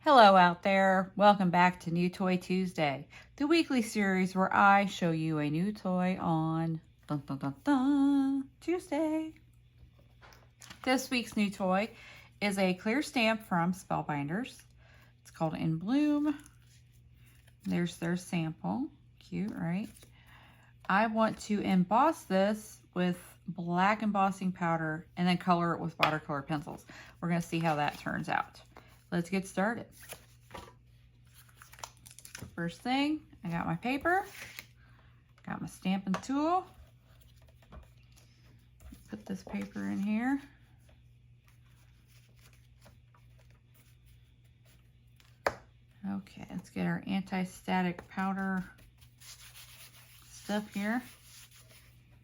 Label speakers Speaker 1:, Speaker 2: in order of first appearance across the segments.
Speaker 1: Hello out there, welcome back to New Toy Tuesday, the weekly series where I show you a new toy on Tuesday. This week's new toy is a clear stamp from Spellbinders. It's called In Bloom. There's their sample, cute, right? I want to emboss this with black embossing powder and then color it with watercolor pencils. We're going to see how that turns out. Let's get started. First thing, I got my paper, got my stamping tool. Put this paper in here. Okay, let's get our anti-static powder stuff here.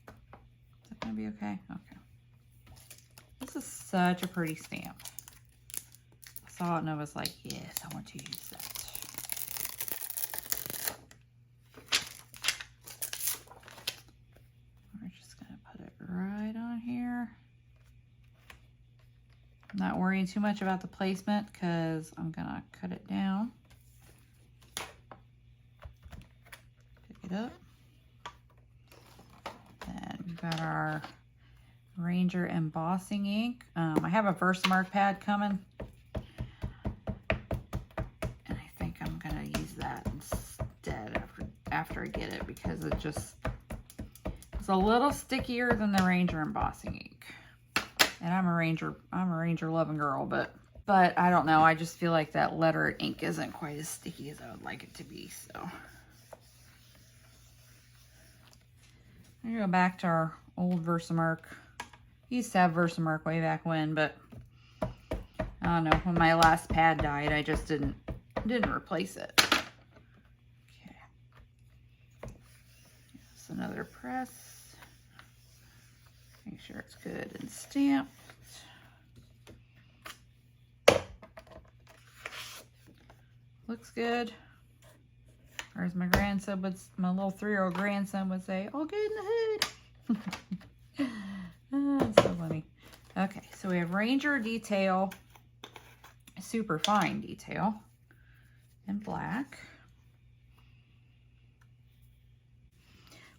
Speaker 1: Is that gonna be okay? Okay. This is such a pretty stamp. I saw it and I was like, yes, I want to use that. We're just gonna put it right on here. I'm not worrying too much about the placement because I'm gonna cut it down. Pick it up. Then we've got our Ranger embossing ink. I have a Versamark pad coming. And I think I'm gonna use that instead after I get it because it's a little stickier than the Ranger embossing ink. And I'm a Ranger loving girl, but I don't know. I just feel like that letter ink isn't quite as sticky as I would like it to be, so. I'm gonna go back to our old Versamark. I used to have Versamark way back when, but I don't know, when my last pad died, I just didn't replace it. Okay. Just another press. Make sure it's good and stamped. Looks good. Or as my little 3-year-old grandson would say, all good in the hood. Oh, that's so funny. Okay, so we have Ranger detail, super fine detail, in black.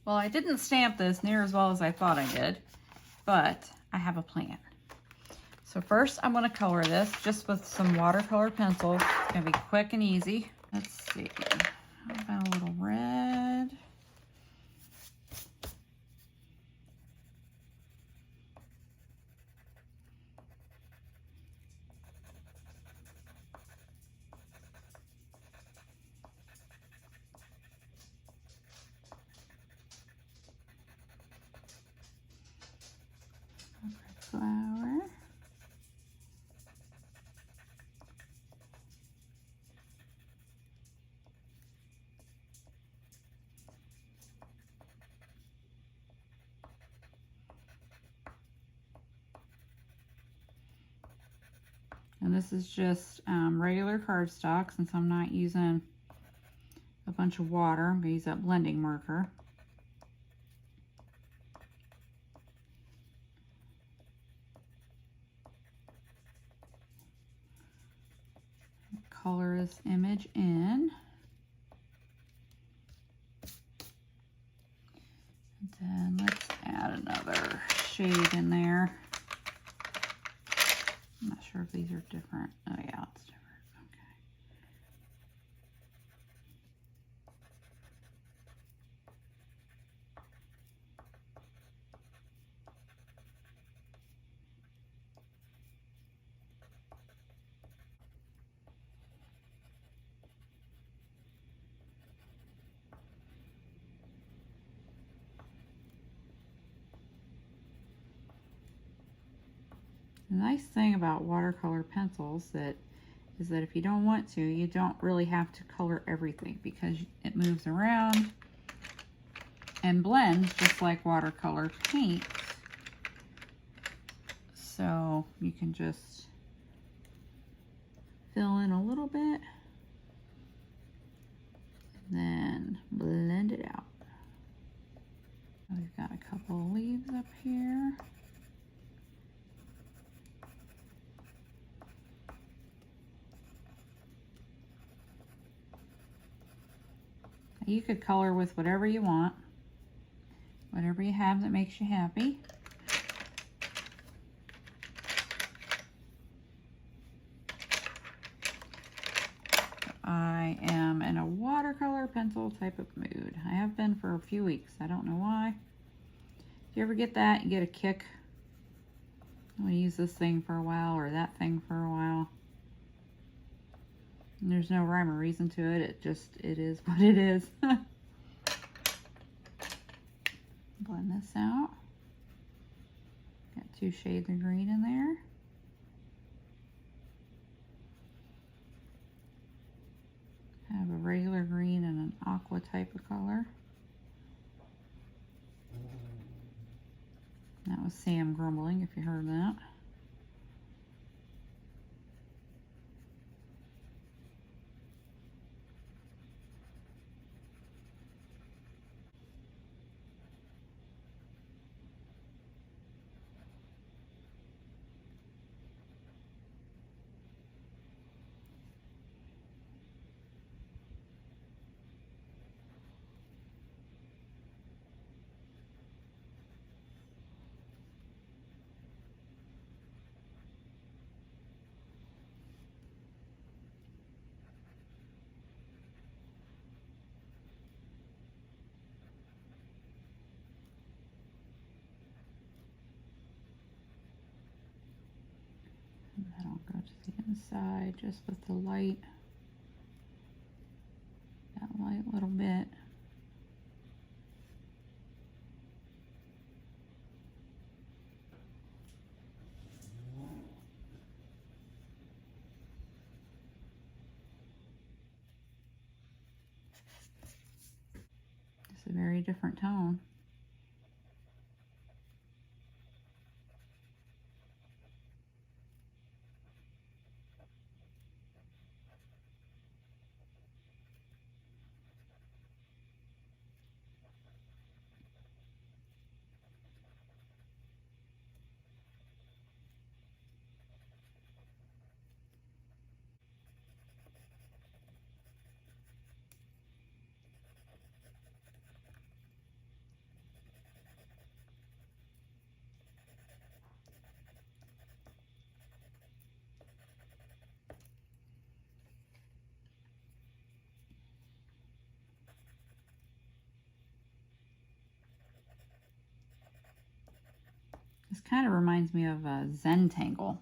Speaker 1: Well, I didn't stamp this near as well as I thought I did, but I have a plan. So first I'm going to color this just with some watercolor pencils. It's going to be quick and easy. Let's see. How about a little red? Flower. And this is just regular cardstock since I'm not using a bunch of water. I'm going to use that blending marker. Color this image in. And then let's add another shade in there. I'm not sure if these are different. Oh yeah, it's different. Okay. The nice thing about watercolor pencils is that if you don't want to, you don't really have to color everything because it moves around and blends just like watercolor paint. So you can just fill in a little bit and then blend it out. We've got a couple of leaves up here. You could color with whatever you want, whatever you have that makes you happy. I am in a watercolor pencil type of mood. I have been for a few weeks. I don't know why. If you ever get that, you get a kick. I'm gonna use this thing for a while or that thing for a while. And there's no rhyme or reason to it. It is what it is. Blend this out. Got 2 shades of green in there. I have a regular green and an aqua type of color. That was Sam grumbling, if you heard that. That'll go to the inside just with the light. That light little bit. It's a very different tone. This kind of reminds me of a Zentangle.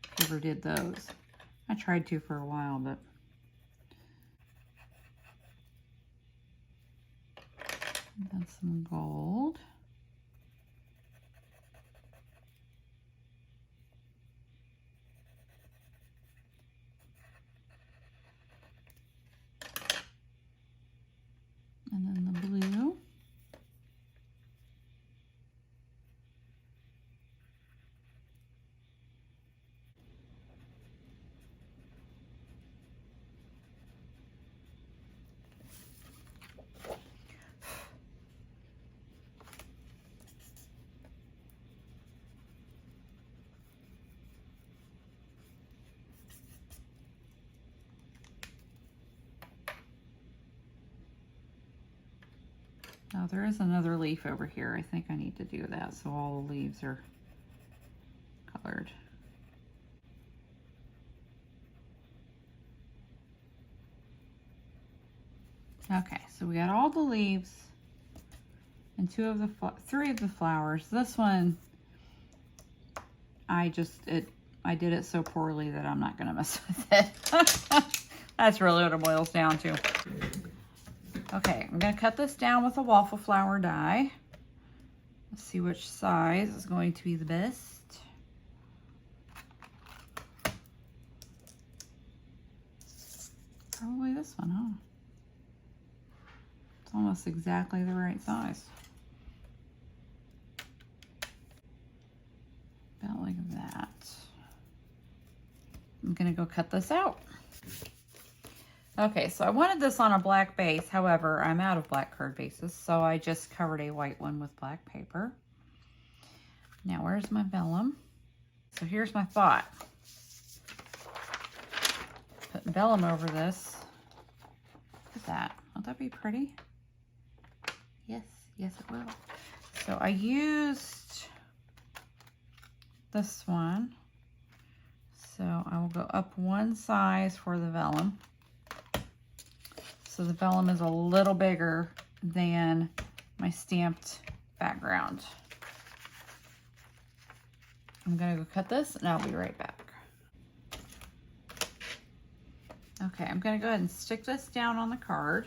Speaker 1: If you ever did those. I tried to for a while, but got some gold. And then the blue. Now there is another leaf over here. I think I need to do that so all the leaves are colored. Okay, so we got all the leaves and 3 of the flowers. This one, I did it so poorly that I'm not gonna mess with it. That's really what it boils down to. Okay, I'm gonna cut this down with a waffle flower die. Let's see which size is going to be the best. Probably this one, huh? It's almost exactly the right size. About like that. I'm gonna go cut this out. Okay, so I wanted this on a black base. However, I'm out of black card bases, so I just covered a white one with black paper. Now, where's my vellum? So here's my thought. Put vellum over this. Look at that. Won't that be pretty? Yes, yes it will. So I used this one. So I will go up one size for the vellum. So the vellum is a little bigger than my stamped background. I'm gonna go cut this and I'll be right back. Okay, I'm gonna go ahead and stick this down on the card.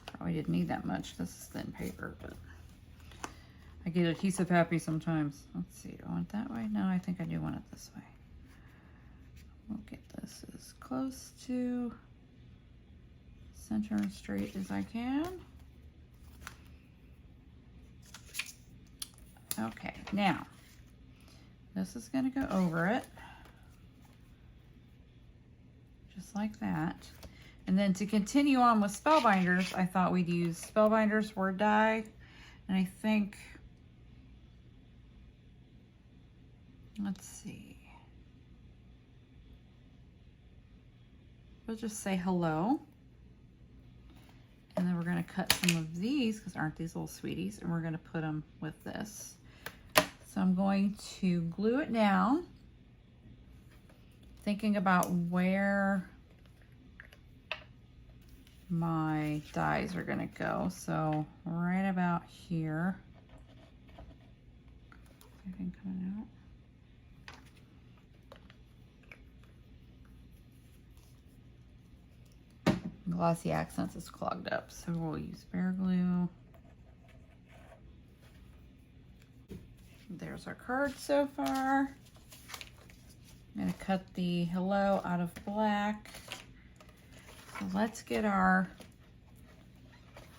Speaker 1: Probably didn't need that much. This is thin paper, but I get adhesive happy sometimes. Let's see, do I want it that way? No, I think I do want it this way. We'll get this as close to center and straight as I can. Okay, now this is going to go over it just like that. And then to continue on with Spellbinders, I thought we'd use Spellbinders word die, and I think, let's see, we'll just say hello. And then we're going to cut some of these, because aren't these little sweeties, and we're going to put them with this. So I'm going to glue it down, thinking about where my dies are going to go. So right about here. Anything coming out? Glossy Accents is clogged up, so we'll use Bear Glue. There's our card so far. I'm going to cut the hello out of black. So let's get our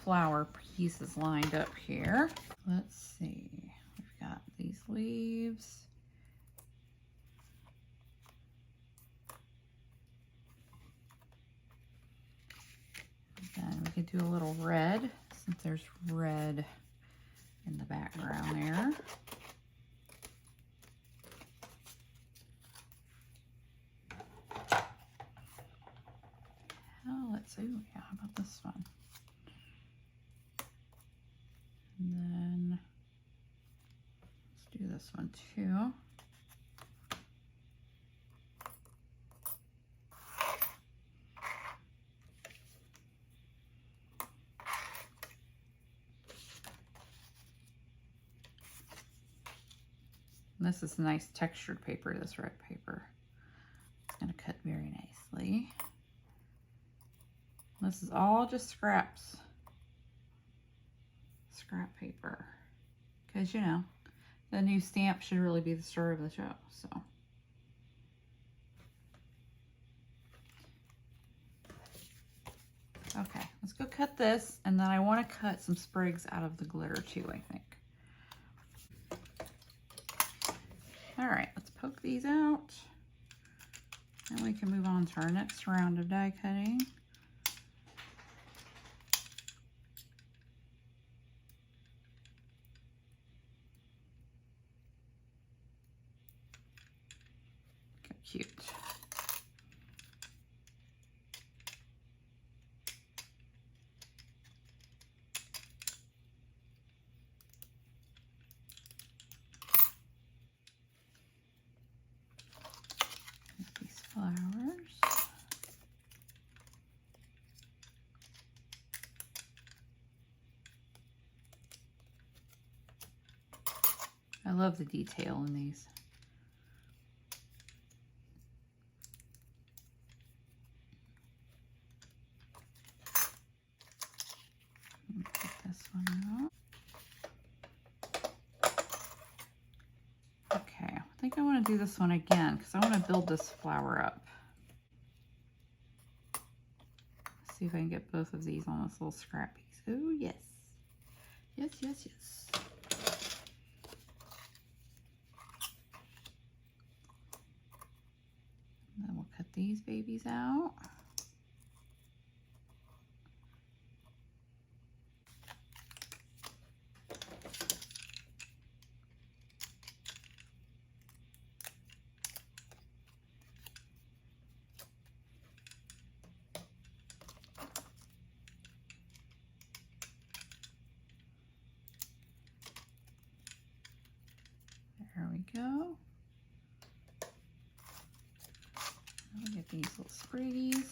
Speaker 1: flower pieces lined up here. Let's see. We've got these leaves. Then we could do a little red, since there's red in the background there. Oh, let's, ooh, yeah, how about this one? And then let's do this one too. And this is nice textured paper, this red paper. It's going to cut very nicely. This is all just scraps. Scrap paper. Because, you know, the new stamp should really be the story of the show, so. Okay, let's go cut this, and then I want to cut some sprigs out of the glitter too, I think. All right, let's poke these out. And we can move on to our next round of die cutting. Cute. These flowers. I love the detail in these. Get this one out. Okay, I think I want to do this one again because I want to build this flower up. See if I can get both of these on this little scrap piece. Oh, yes. Yes, yes, yes. And then we'll cut these babies out. There we go. I'll get these little spriggies.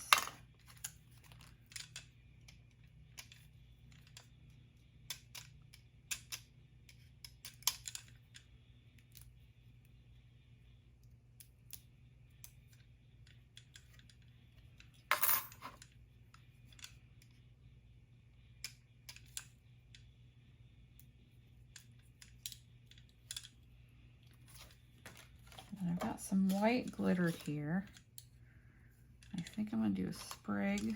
Speaker 1: And I've got some white glitter here. I think I'm going to do a sprig.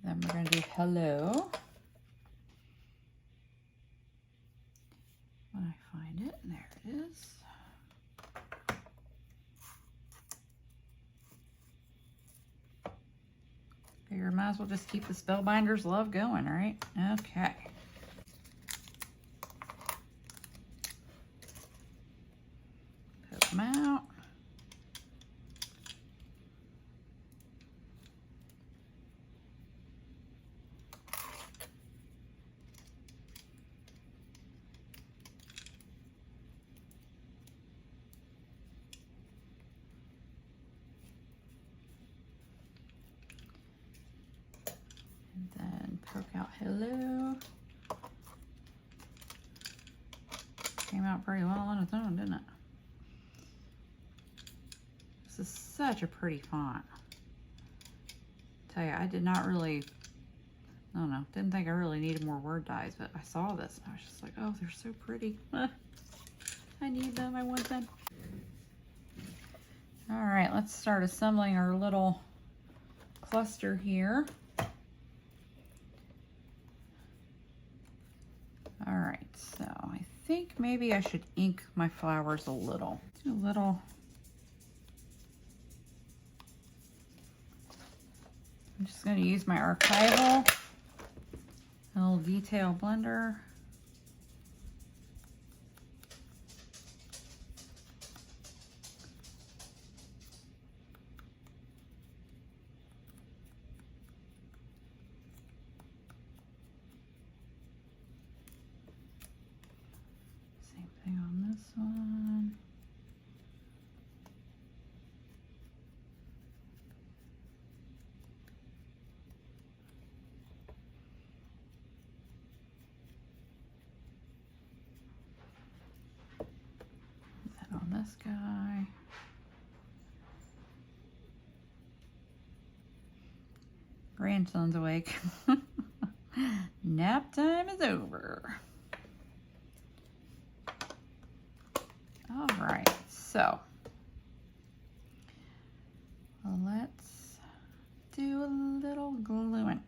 Speaker 1: Then we're going to do hello. When I find it, there it is. Figure might as well just keep the Spellbinders love going, right? Okay. Put them out. And then poke out hello. Came out pretty well on its own, didn't it? This is such a pretty font. Tell you, I did not really, I don't know, didn't think I really needed more word dyes, but I saw this and I was just like, oh, they're so pretty. I need them, I want them. All right, let's start assembling our little cluster here. All right, so I think maybe I should ink my flowers a little. Do a little. I'm just going to use my archival little detail blender. Same thing on this one. On this guy. Grandson's awake. Nap time is over. All right, so let's do a little gluing.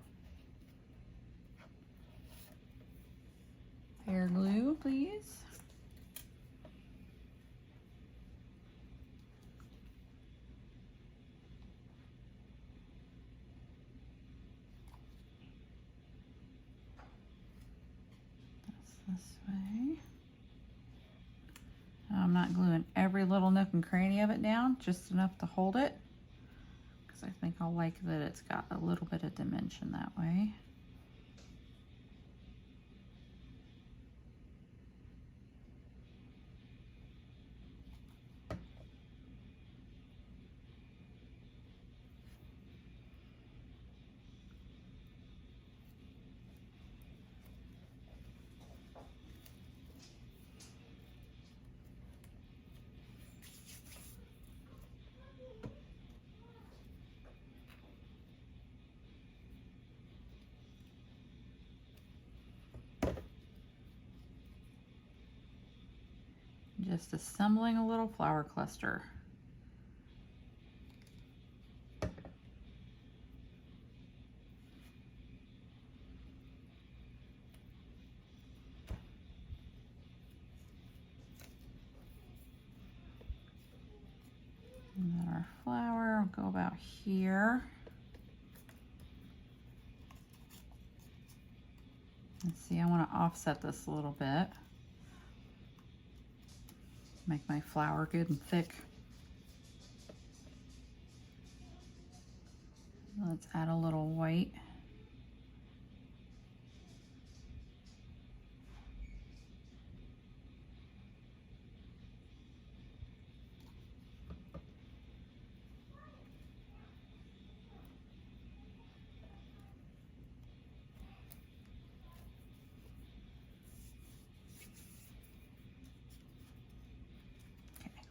Speaker 1: Hair glue, please. This way. I'm not gluing every little nook and cranny of it down, just enough to hold it, because I think I'll like that it's got a little bit of dimension that way. Just assembling a little flower cluster. And then our flower will go about here. Let's see, I want to offset this a little bit. Make my flower good and thick. Let's add a little white.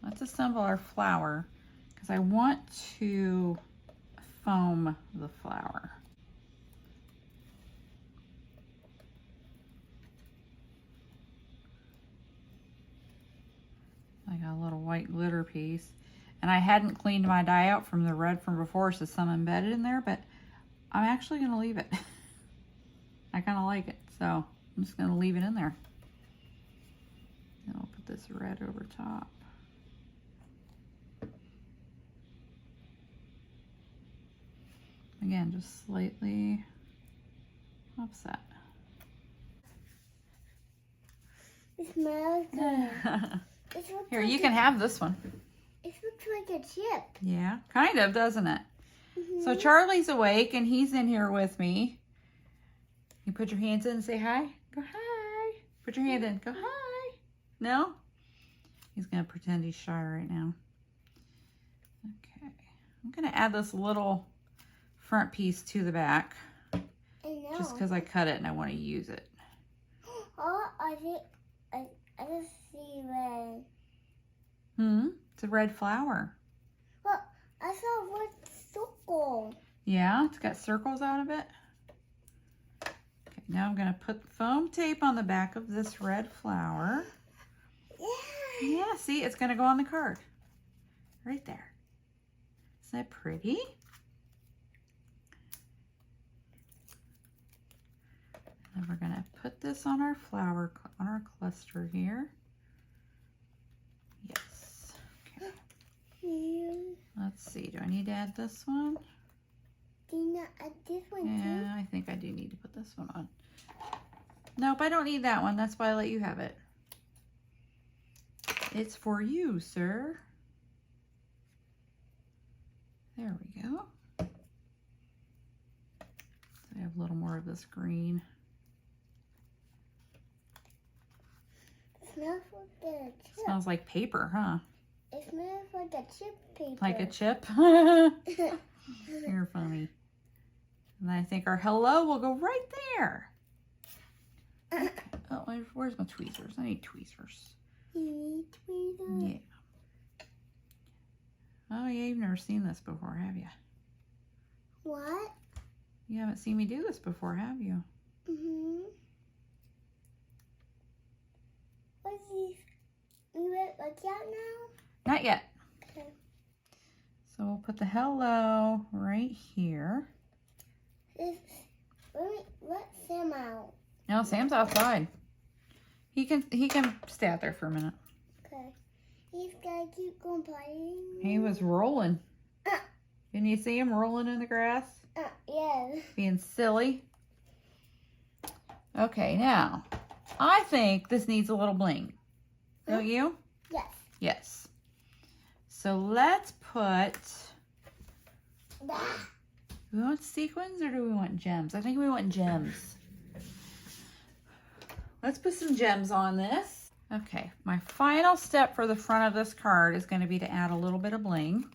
Speaker 1: Let's assemble our flower because I want to foam the flower. I got a little white glitter piece, and I hadn't cleaned my die out from the red from before, so some embedded in there, but I'm actually going to leave it. I kind of like it, so I'm just going to leave it in there. And I'll put this red over top. Again, just slightly offset.
Speaker 2: It smells good.
Speaker 1: Here, you can have this one.
Speaker 2: It looks like a chip.
Speaker 1: Yeah, kind of, doesn't it? So Charlie's awake and he's in here with me. You put your hands in and say hi. Go hi. Put your hand in. Go hi. No? He's going to pretend he's shy right now. Okay. I'm going to add this little front piece to the back. Just because I cut it and I want to use it.
Speaker 2: Oh, I just see red.
Speaker 1: It's a red flower.
Speaker 2: Well, I saw red circle.
Speaker 1: Yeah, it's got circles out of it. Okay, now I'm going to put foam tape on the back of this red flower.
Speaker 2: Yeah.
Speaker 1: Yeah, see, it's going to go on the card. Right there. Isn't that pretty? And we're going to put this on our flower, on our cluster here. Yes. Okay. Let's see, do I need to add this one?
Speaker 2: Do you not add this one too?
Speaker 1: Yeah, I think I do need to put this one on. Nope, I don't need that one. That's why I let you have it. It's for you, sir. There we go. So I have a little more of this green.
Speaker 2: It smells like a chip.
Speaker 1: Smells like paper, huh?
Speaker 2: It smells like a chip paper.
Speaker 1: Like a chip? You're funny. And I think our hello will go right there. Okay. Oh, where's my tweezers? I need tweezers.
Speaker 2: You need tweezers?
Speaker 1: Yeah. Oh, yeah, you've never seen this before, have you?
Speaker 2: What?
Speaker 1: You haven't seen me do this before, have you?
Speaker 2: Mm-hmm. What's these? You ready to look out now?
Speaker 1: Not yet.
Speaker 2: Okay.
Speaker 1: So we'll put the hello right here.
Speaker 2: Let Sam out.
Speaker 1: No, Sam's outside. He can stay out there for a minute.
Speaker 2: Okay. He's gotta keep going playing.
Speaker 1: He was rolling. Didn't you see him rolling in the grass?
Speaker 2: Yeah.
Speaker 1: Being silly. Okay, now, I think this needs a little bling. Don't you?
Speaker 2: Yes.
Speaker 1: Yes. So let's put... Do we want sequins or do we want gems? I think we want gems. Let's put some gems on this. Okay, my final step for the front of this card is going to be to add a little bit of bling.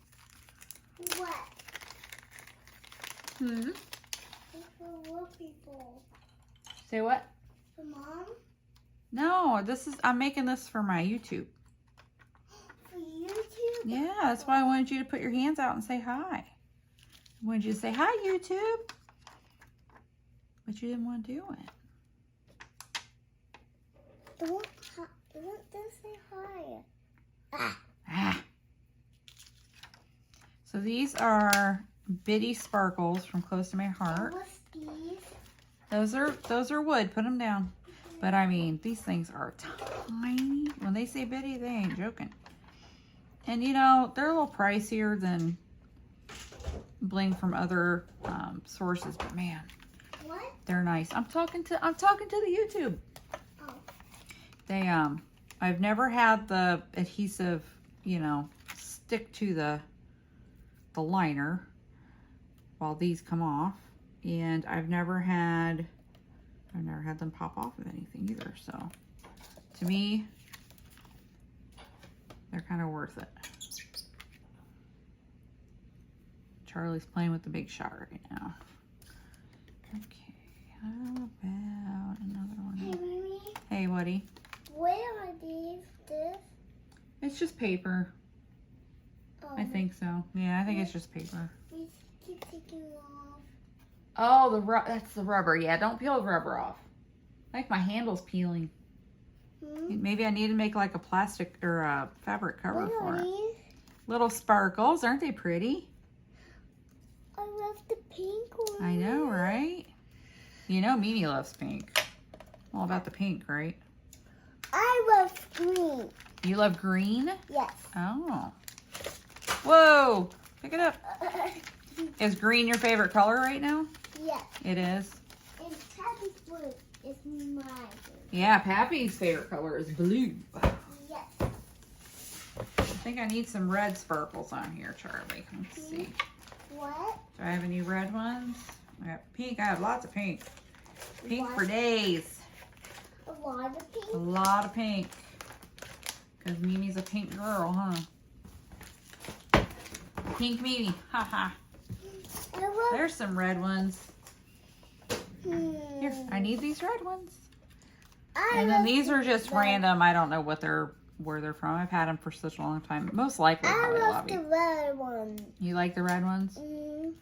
Speaker 2: What?
Speaker 1: Hmm?
Speaker 2: It's for what people?
Speaker 1: Say what?
Speaker 2: For Mom?
Speaker 1: No, I'm making this for my YouTube.
Speaker 2: For YouTube?
Speaker 1: Yeah, that's why I wanted you to put your hands out and say hi. I wanted you to say hi, YouTube. But you didn't want to do it.
Speaker 2: Don't say hi.
Speaker 1: Ah. So these are bitty sparkles from Close to My Heart.
Speaker 2: What's these?
Speaker 1: Those are wood. Put them down. But I mean, these things are tiny. When they say bitty, they ain't joking. And you know, they're a little pricier than bling from other sources, but man,
Speaker 2: What?
Speaker 1: they're nice. I'm talking to the YouTube.
Speaker 2: Oh.
Speaker 1: They I've never had the adhesive, you know, stick to the liner while these come off. And I've never had them pop off of anything either. So to me, they're kind of worth it. Charlie's playing with the big shot right now. Okay, how about another one?
Speaker 2: Hey, Mommy.
Speaker 1: Hey, Woody.
Speaker 2: Where are these? This?
Speaker 1: It's just paper.
Speaker 2: Oh,
Speaker 1: I think so. Yeah, I think it's just paper.
Speaker 2: we keep taking off.
Speaker 1: Oh, that's the rubber. Yeah, don't peel the rubber off. Like my handle's peeling. Maybe I need to make like a plastic or a fabric cover
Speaker 2: What
Speaker 1: for
Speaker 2: are
Speaker 1: it.
Speaker 2: these?
Speaker 1: Little sparkles, aren't they pretty?
Speaker 2: I love the pink one.
Speaker 1: I know, right? You know Mimi loves pink. All about the pink, right?
Speaker 2: I love green.
Speaker 1: You love green?
Speaker 2: Yes.
Speaker 1: Oh. Whoa! Pick it up. Is green your favorite color right now?
Speaker 2: Yes.
Speaker 1: It is.
Speaker 2: And Tabby's blue is my favorite.
Speaker 1: Yeah, Pappy's favorite color is blue.
Speaker 2: Yes.
Speaker 1: I think I need some red sparkles on here, Charlie. Let's see.
Speaker 2: What?
Speaker 1: Do I have any red ones? I got pink. I have lots of pink. Pink
Speaker 2: What?
Speaker 1: for days.
Speaker 2: A lot of
Speaker 1: A
Speaker 2: pink.
Speaker 1: lot of pink. Because Mimi's a pink girl, huh? Pink Mimi. Haha.
Speaker 2: I love.
Speaker 1: There's some red ones. Here, I need these red ones. And then these are just random. I don't know where they're from. I've had them for such a long time. Most likely
Speaker 2: I
Speaker 1: Hobby
Speaker 2: love
Speaker 1: Lobby.
Speaker 2: the red one.
Speaker 1: You like the red ones?
Speaker 2: And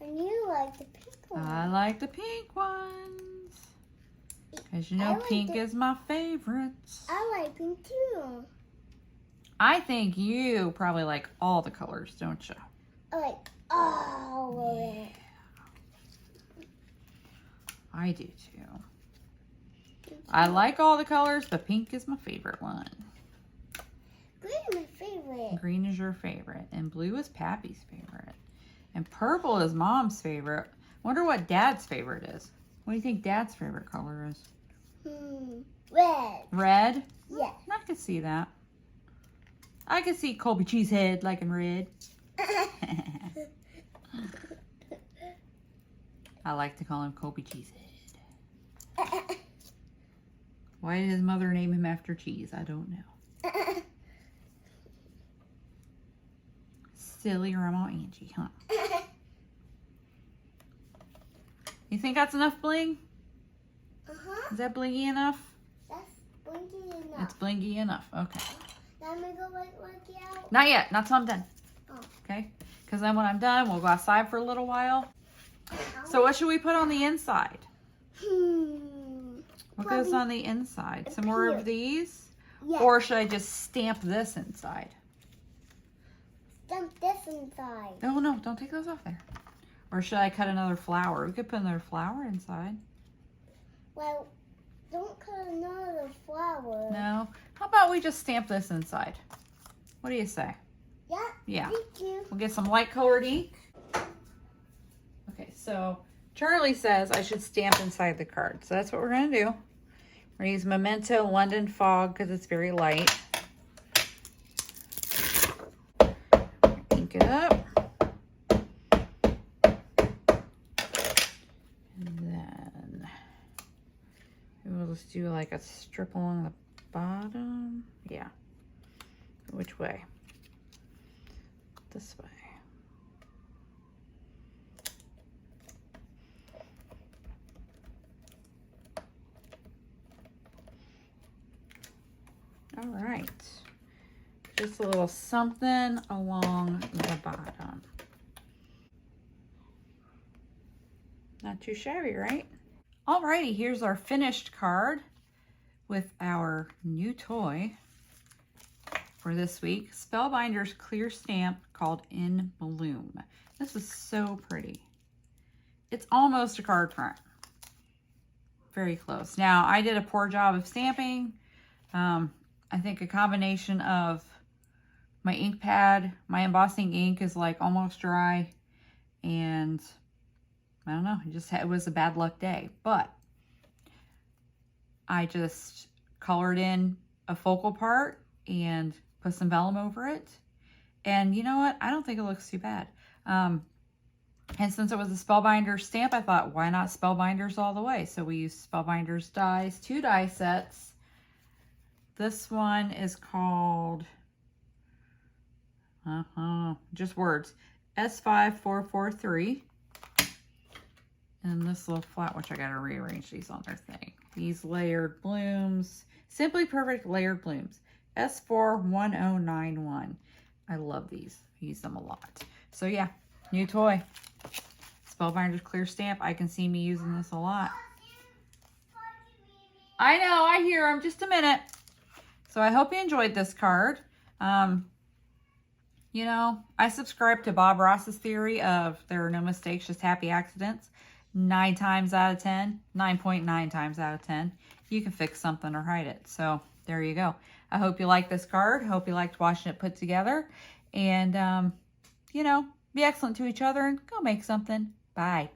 Speaker 2: you like the pink one.
Speaker 1: I like the pink ones. As you know,
Speaker 2: I like
Speaker 1: pink is my favorite.
Speaker 2: I like pink too.
Speaker 1: I think you probably like all the colors, don't you?
Speaker 2: I like all of it.
Speaker 1: I do too. I like all the colors, but pink is my favorite one.
Speaker 2: Green is my favorite.
Speaker 1: Green is your favorite, and blue is Pappy's favorite. And purple is Mom's favorite. Wonder what Dad's favorite is. What do you think Dad's favorite color is?
Speaker 2: Red.
Speaker 1: Red?
Speaker 2: Yes.
Speaker 1: I could see that. I could see Colby Cheesehead liking red. I like to call him Colby Cheesehead. Why did his mother name him after cheese? I don't know. Silly Grandma Angie, huh? You think that's enough bling? Is that blingy enough?
Speaker 2: That's blinky enough.
Speaker 1: It's blingy enough. Okay.
Speaker 2: Now I'm gonna go like out.
Speaker 1: Not yet. Not till I'm done.
Speaker 2: Oh.
Speaker 1: Okay? Because then when I'm done, we'll go outside for a little while. So what should we put on the inside? What goes on the inside? Some more of these?
Speaker 2: Yes.
Speaker 1: Or should I just stamp this inside?
Speaker 2: Stamp this inside.
Speaker 1: No, no, don't take those off there. Or should I cut another flower? We could put another flower inside.
Speaker 2: Well, don't cut another flower.
Speaker 1: No? How about we just stamp this inside? What do you say?
Speaker 2: Yeah.
Speaker 1: Yeah.
Speaker 2: Thank you.
Speaker 1: We'll get some light colored ink. Okay, so Charlie says I should stamp inside the card. So that's what we're going to do. We're going to use Memento London Fog because it's very light. Ink it up. And then we'll just do like a strip along the bottom. Yeah. Which way? This way. All right, just a little something along the bottom. Not too shabby, right? Alrighty, here's our finished card with our new toy for this week. Spellbinders clear stamp called In Bloom. This is so pretty. It's almost a card front. Very close. Now, I did a poor job of stamping. I think a combination of my ink pad, my embossing ink is like almost dry, and I don't know, it was a bad luck day, but I just colored in a focal part and put some vellum over it, and you know what? I don't think it looks too bad. And since it was a Spellbinders stamp, I thought, why not Spellbinders all the way? So we used Spellbinders dies, 2 die sets. This one is called, just words, S5443. And this little flat, which I got to rearrange these on their thing. These layered blooms, Simply Perfect layered blooms, S41091. I love these. I use them a lot. So yeah, new toy. Spellbinders clear stamp. I can see me using this a lot. I know, I hear him. Just a minute. So I hope you enjoyed this card. You know, I subscribe to Bob Ross's theory of there are no mistakes, just happy accidents. 9 times out of 10, 9.9 times out of 10, you can fix something or hide it. So there you go. I hope you like this card. Hope you liked watching it put together. And, you know, be excellent to each other and go make something. Bye.